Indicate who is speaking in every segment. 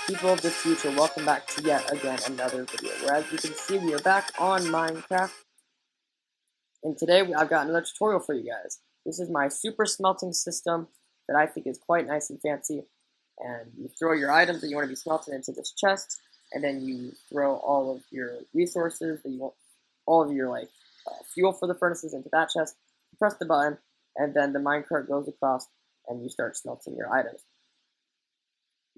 Speaker 1: People of the future, welcome back to yet again another video, where as you can see we are back on Minecraft, and today I've got another tutorial for you guys. This is my super smelting system that I think is quite nice and fancy, and you throw your items that you want to be smelted into this chest, and then you throw all of your resources that you want, all of your fuel for the furnaces into that chest, you press the button, and then the minecart goes across and you start smelting your items.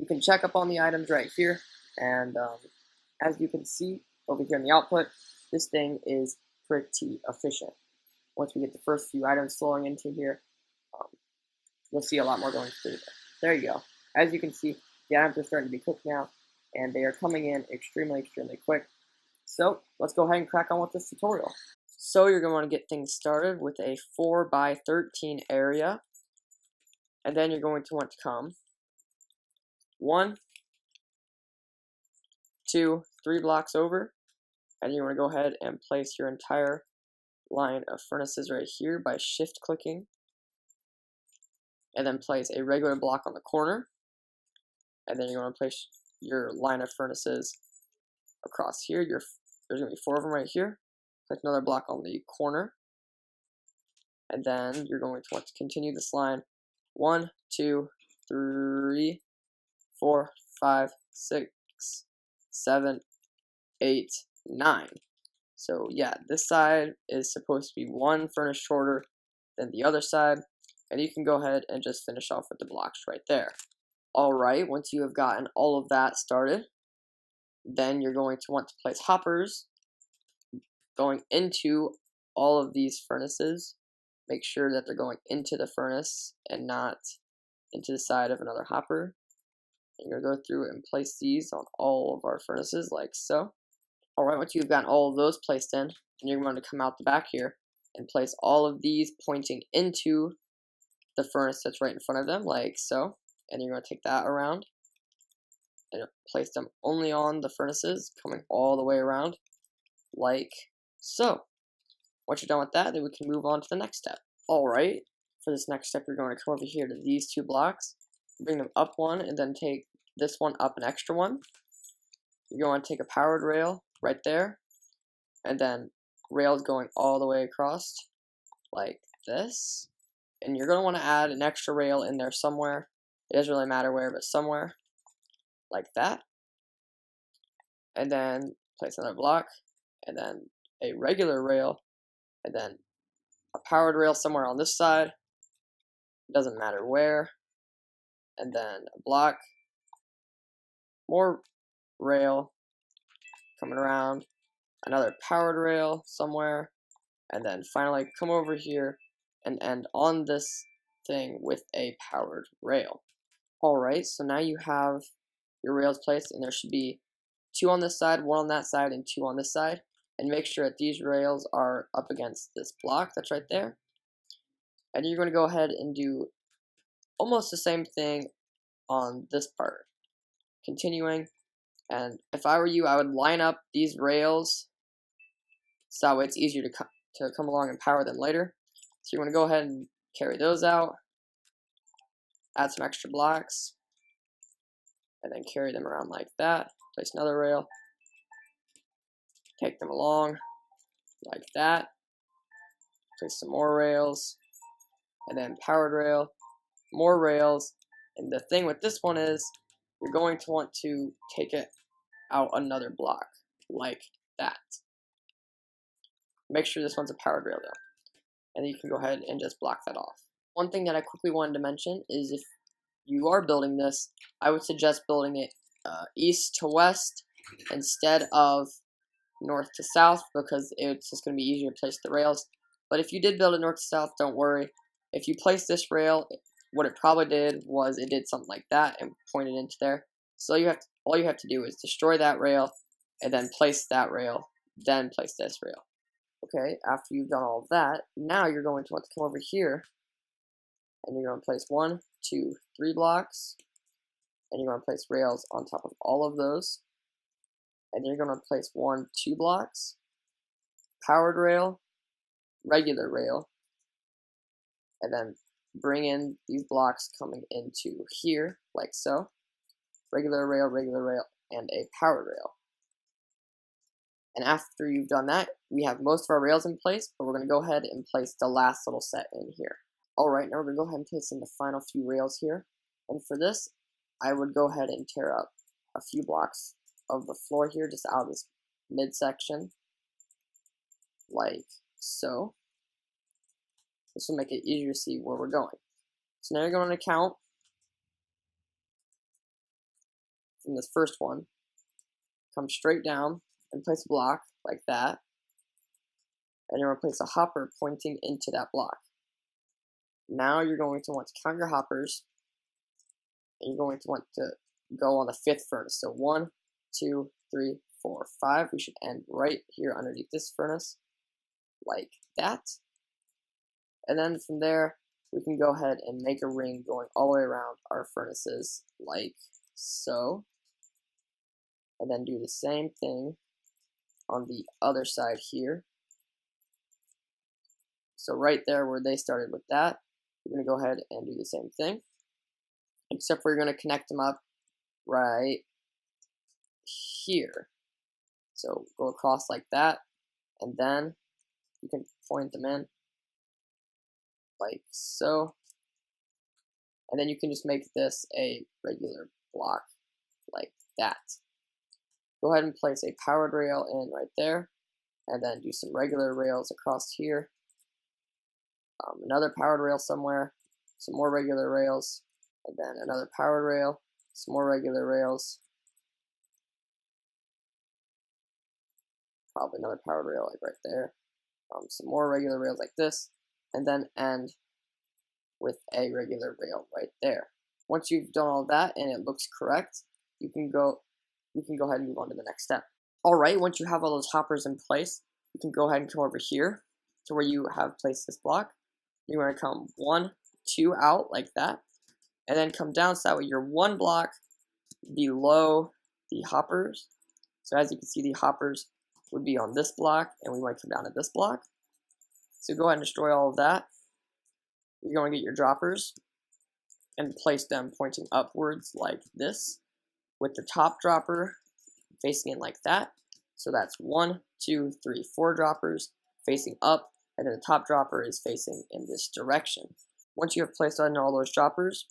Speaker 1: You can check up on the items right here, and as you can see over here in the output, this thing is pretty efficient. Once we get the first few items flowing into here, you'll see a lot more going through there. There you go. As you can see, the items are starting to be cooked now, and they are coming in extremely quick. So let's go ahead and crack on with this tutorial. So you're going to want to get things started with a 4x13 area, and then you're going to want to come 1, 2, 3 blocks over, and you want to go ahead and place your entire line of furnaces right here by shift clicking, and then place a regular block on the corner, and then you want to place your line of furnaces across here. There's going to be 4 of them right here. Place another block on the corner, and then you're going to want to continue this line 1, 2, 3, 4, 5, 6, 7, 8, 9. So yeah, this side is supposed to be 1 furnace shorter than the other side, and you can go ahead and just finish off with the blocks right there. Alright, once you have gotten all of that started, then you're going to want to place hoppers going into all of these furnaces. Make sure that they're going into the furnace and not into the side of another hopper. You're going to go through and place these on all of our furnaces like so. Alright, once you've gotten all of those placed in, then you're going to come out the back here and place all of these pointing into the furnace that's right in front of them like so. And you're going to take that around and place them only on the furnaces coming all the way around like so. Once you're done with that, then we can move on to the next step. Alright, for this next step, you're going to come over here to these 2 blocks, bring them up 1, and then take this one up an extra 1. You're going to take a powered rail right there, and then rails going all the way across like this. And you're going to want to add an extra rail in there somewhere. It doesn't really matter where, but somewhere like that. And then place another block, and then a regular rail, and then a powered rail somewhere on this side. It doesn't matter where. And then a block, more rail coming around, another powered rail somewhere, and then finally come over here and end on this thing with a powered rail. Alright, so now you have your rails placed, and there should be 2 on this side, 1 on that side, and 2 on this side. And make sure that these rails are up against this block that's right there. And you're going to go ahead and do almost the same thing on this part. Continuing, and if I were you, I would line up these rails so that way it's easier to come along and power them later. So you want to go ahead and carry those out, add some extra blocks, and then carry them around like that. Place another rail, take them along like that, place some more rails, and then powered rail, more rails. And the thing with this one is you're going to want to take it out another block like that. Make sure this one's a powered rail though, and then you can go ahead and just block that off. One thing that I quickly wanted to mention is if you are building this, I would suggest building it east to west instead of north to south, because it's just going to be easier to place the rails. But if you did build it north to south, don't worry. If you place this rail, what it probably did was it did something like that and pointed into there. So all you have to do is destroy that rail and then place that rail, then place this rail. Okay, after you've done all of that, now you're going to want to come over here and you're going to place 1, 2, 3 blocks, and you're going to place rails on top of all of those. And you're going to place 1, 2 blocks, powered rail, regular rail, and then bring in these blocks coming into here, like so. regular rail, and a powered rail. And after you've done that, we have most of our rails in place, but we're going to go ahead and place the last little set in here. Alright, now we're going to go ahead and place in the final few rails here. And for this, I would go ahead and tear up a few blocks of the floor here, just out of this midsection, like so. This will make it easier to see where we're going. So now you're going to count from this first one, come straight down and place a block like that, and you're going to place a hopper pointing into that block. Now you're going to want to count your hoppers, and you're going to want to go on the 5th furnace. So 1, 2, 3, 4, 5. We should end right here underneath this furnace, like that. And then from there, we can go ahead and make a ring going all the way around our furnaces, like so. And then do the same thing on the other side here. So right there where they started with that, we're going to go ahead and do the same thing, except we're going to connect them up right here. So go across like that, and then you can point them in like so, and then you can just make this a regular block like that. Go ahead and place a powered rail in right there, and then do some regular rails across here, another powered rail somewhere, some more regular rails, and then another powered rail, some more regular rails, probably another powered rail like right there, some more regular rails like this, and then end with a regular rail right there. Once you've done all that and it looks correct, you can go ahead and move on to the next step. Alright, once you have all those hoppers in place, you can go ahead and come over here to where you have placed this block. You're going to come 1, 2 out like that, and then come down so that way you're 1 block below the hoppers. So as you can see, the hoppers would be on this block, and we might come down to this block. So go ahead and destroy all of that. You're going to get your droppers and place them pointing upwards like this, with the top dropper facing in like that. So that's 1, 2, 3, 4 droppers facing up, and then the top dropper is facing in this direction. Once you have placed on all those droppers,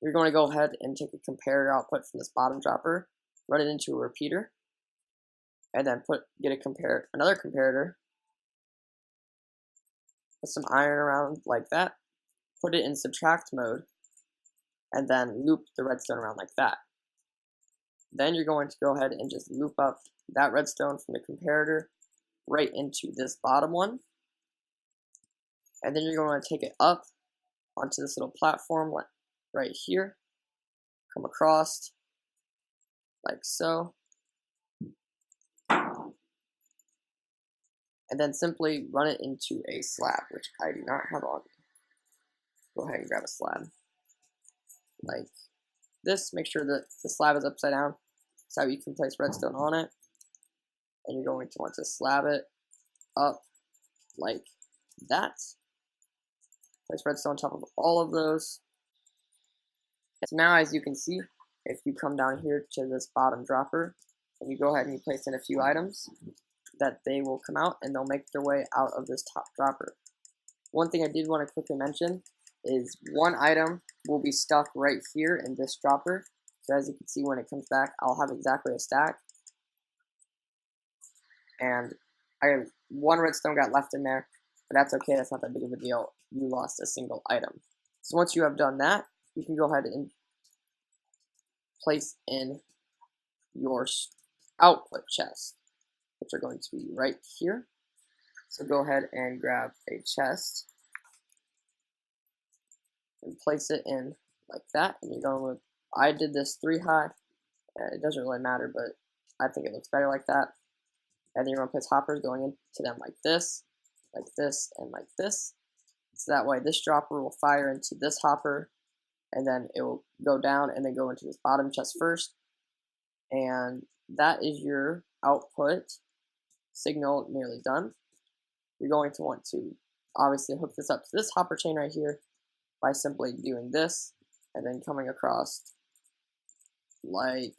Speaker 1: you're going to go ahead and take a comparator output from this bottom dropper, run it into a repeater, and then get another comparator, put some iron around like that, put it in subtract mode, and then loop the redstone around like that. Then you're going to go ahead and just loop up that redstone from the comparator right into this bottom one. And then you're going to take it up onto this little platform right here, come across like so, and then simply run it into a slab, which I do not have on me. Go ahead and grab a slab like this. Make sure that the slab is upside down, so you can place redstone on it, and you're going to want to slab it up like that. Place redstone on top of all of those. So now, as you can see, if you come down here to this bottom dropper and you go ahead and you place in a few items, that they will come out and they'll make their way out of this top dropper. One thing I did want to quickly mention is one item will be stuck right here in this dropper. So as you can see, when it comes back, I'll have exactly a stack. And one redstone got left in there, but that's okay, that's not that big of a deal. You lost a single item. So once you have done that, you can go ahead and place in your output chest, which are going to be right here. So go ahead and grab a chest and place it in like that. And you're going with, I did this 3 high, and it doesn't really matter, but I think it looks better like that. And then you're going to place hoppers going into them like this, and like this. So that way this dropper will fire into this hopper, and then it will go down and then go into this bottom chest first. And that is your output signal nearly done. You're going to want to obviously hook this up to this hopper chain right here by simply doing this and then coming across like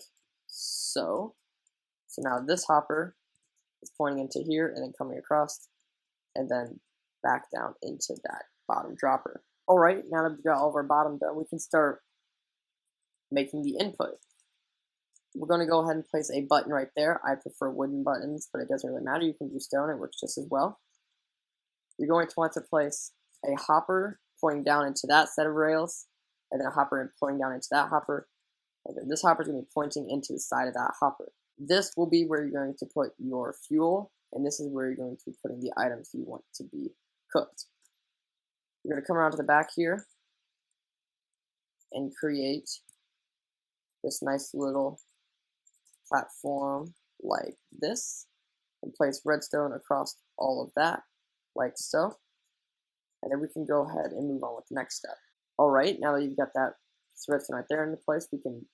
Speaker 1: so. So now this hopper is pointing into here and then coming across and then back down into that bottom dropper. Alright, now that we've got all of our bottom done, we can start making the input. We're going to go ahead and place a button right there. I prefer wooden buttons, but it doesn't really matter. You can do stone, it works just as well. You're going to want to place a hopper pointing down into that set of rails, and then a hopper pointing down into that hopper, and then this hopper is going to be pointing into the side of that hopper. This will be where you're going to put your fuel, and this is where you're going to be putting the items you want to be cooked. You're going to come around to the back here and create this nice little platform like this, and place redstone across all of that, like so. And then we can go ahead and move on with the next step. Alright, now that you've got that redstone right there into place, we can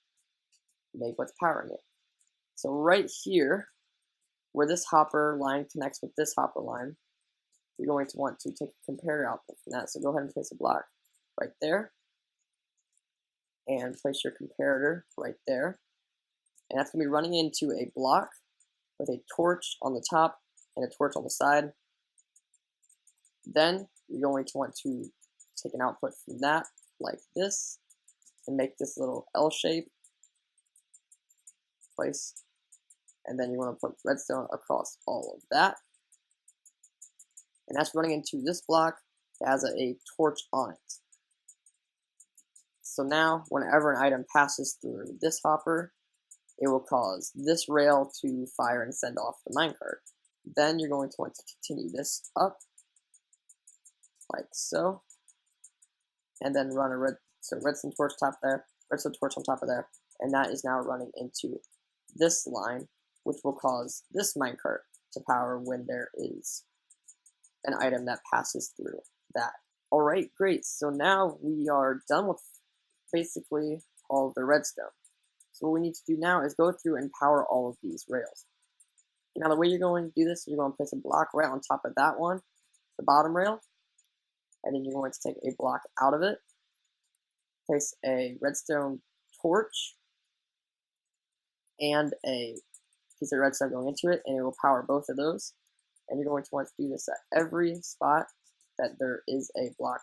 Speaker 1: make what's powering it. So right here, where this hopper line connects with this hopper line, you're going to want to take a comparator output from that. So go ahead and place a block right there, and place your comparator right there. And that's going to be running into a block with a torch on the top and a torch on the side. Then you're going to want to take an output from that, like this, and make this little L shape. Place. And then you want to put redstone across all of that. And that's running into this block that has a torch on it. So now, whenever an item passes through this hopper, it will cause this rail to fire and send off the minecart. Then you're going to want to continue this up, like so, and then run a redstone torch top there, redstone torch on top of there, and that is now running into this line, which will cause this minecart to power when there is an item that passes through that. Alright, great. So now we are done with basically all of the redstone. So what we need to do now is go through and power all of these rails. Now the way you're going to do this is you're going to place a block right on top of that one, the bottom rail, and then you're going to take a block out of it, place a redstone torch, and a piece of redstone going into it, and it will power both of those. And you're going to want to do this at every spot that there is a block,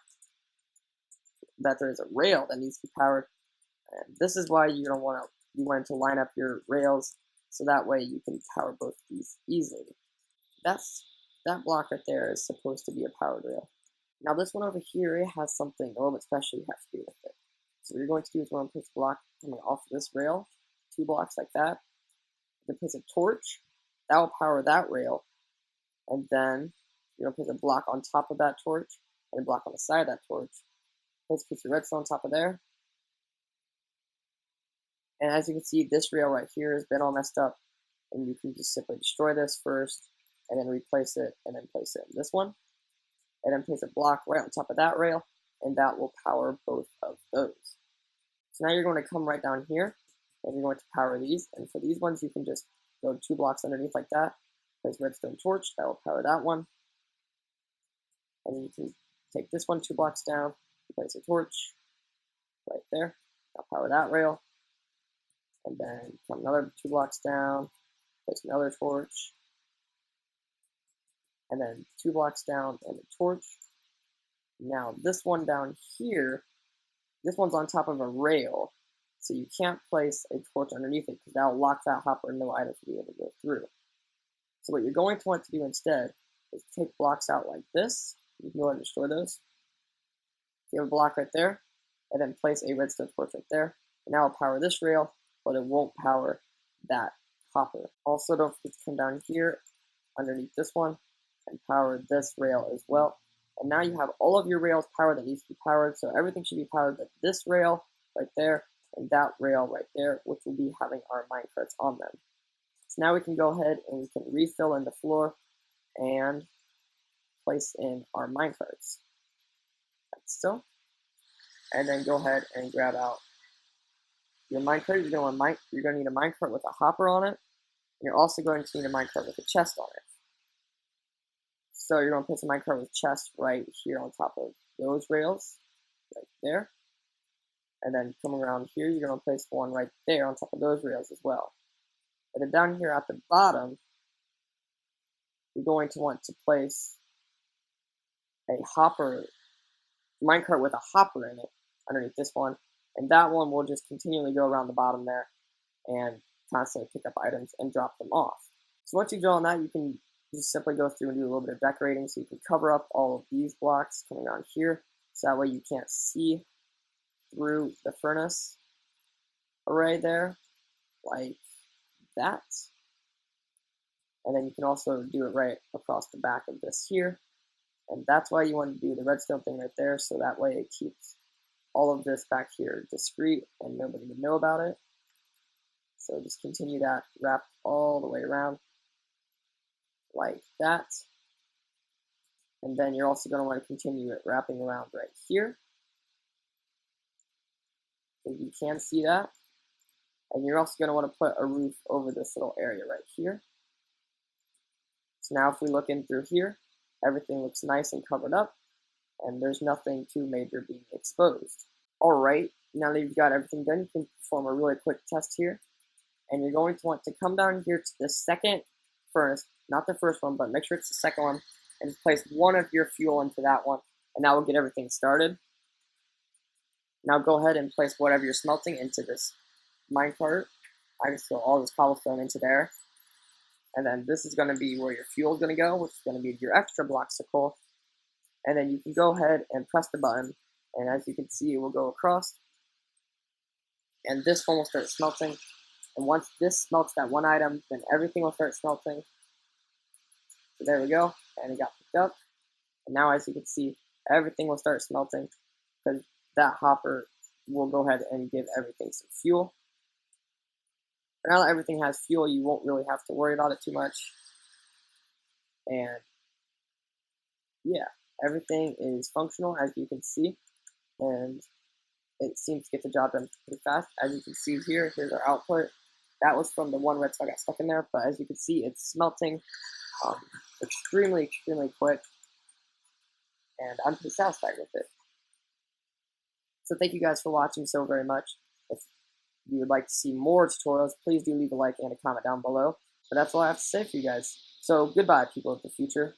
Speaker 1: that there is a rail that needs to be powered. And this is why you want to line up your rails so that way you can power both of these easily. That block right there is supposed to be a powered rail. Now this one over here, it has something a little bit special you have to do with it. So what you're going to do is we're going to place a block coming off of this rail, 2 blocks like that. Then place a torch, that will power that rail, and then you're going to place a block on top of that torch, and a block on the side of that torch. Place a piece of redstone on top of there. And as you can see, this rail right here has been all messed up, and you can just simply destroy this first, and then replace it, and then place it in this one. And then place a block right on top of that rail, and that will power both of those. So now you're going to come right down here, and you're going to power these. And for these ones, you can just go 2 blocks underneath like that. Place redstone torch, that will power that one. And then you can take this one 2 blocks down, place a torch right there, that'll power that rail. And then come another 2 blocks down, place another torch, and then 2 blocks down and a torch. Now this one down here, this one's on top of a rail, so you can't place a torch underneath it because that will lock that hopper and no items will be able to go through. So what you're going to want to do instead is take blocks out like this. You can go ahead and destroy those. You have a block right there, and then place a redstone torch right there. And now it'll power this rail, but it won't power that hopper. Also, don't forget to come down here underneath this one and power this rail as well. And now you have all of your rails powered that needs to be powered, so everything should be powered but this rail right there and that rail right there, which will be having our minecarts on them. So now we can go ahead and we can refill in the floor and place in our minecarts, like so. And then go ahead and grab out your minecart. You're going to need a minecart with a hopper on it, and you're also going to need a minecart with a chest on it. So you're going to place a minecart with chest right here on top of those rails, right there. And then coming around here, you're going to place one right there on top of those rails as well. And then down here at the bottom, you're going to want to place a hopper, minecart with a hopper in it underneath this one. And that one will just continually go around the bottom there and constantly pick up items and drop them off. So once you've drawn that, you can just simply go through and do a little bit of decorating. So you can cover up all of these blocks coming around here. So that way you can't see through the furnace array there, like that. And then you can also do it right across the back of this here. And that's why you want to do the redstone thing right there, so that way it keeps all of this back here discreet and nobody would know about it. So just continue that wrap all the way around like that. And then you're also going to want to continue it wrapping around right here. So you can see that. And you're also going to want to put a roof over this little area right here. So now if we look in through here, everything looks nice and covered up, and there's nothing too major being exposed. Alright, now that you've got everything done, you can perform a really quick test here. And you're going to want to come down here to the second furnace, not the first one, but make sure it's the second one, and just place one of your fuel into that one, and that will get everything started. Now go ahead and place whatever you're smelting into this minecart. I just throw all this cobblestone into there. And then this is going to be where your fuel is going to go, which is going to be your extra blocks of coal. And then you can go ahead and press the button, and as you can see, it will go across. And this one will start smelting. And once this smelts that one item, then everything will start smelting. So there we go, and it got picked up. And now as you can see, everything will start smelting because that hopper will go ahead and give everything some fuel. But now that everything has fuel, you won't really have to worry about it too much. And yeah, everything is functional as you can see. And it seems to get the job done pretty fast. As you can see here, here's our output. That was from the one redstone got stuck in there, but as you can see, it's smelting extremely quick. And I'm pretty satisfied with it. So thank you guys for watching so very much. If you would like to see more tutorials, please do leave a like and a comment down below. But that's all I have to say for you guys. So goodbye, people of the future.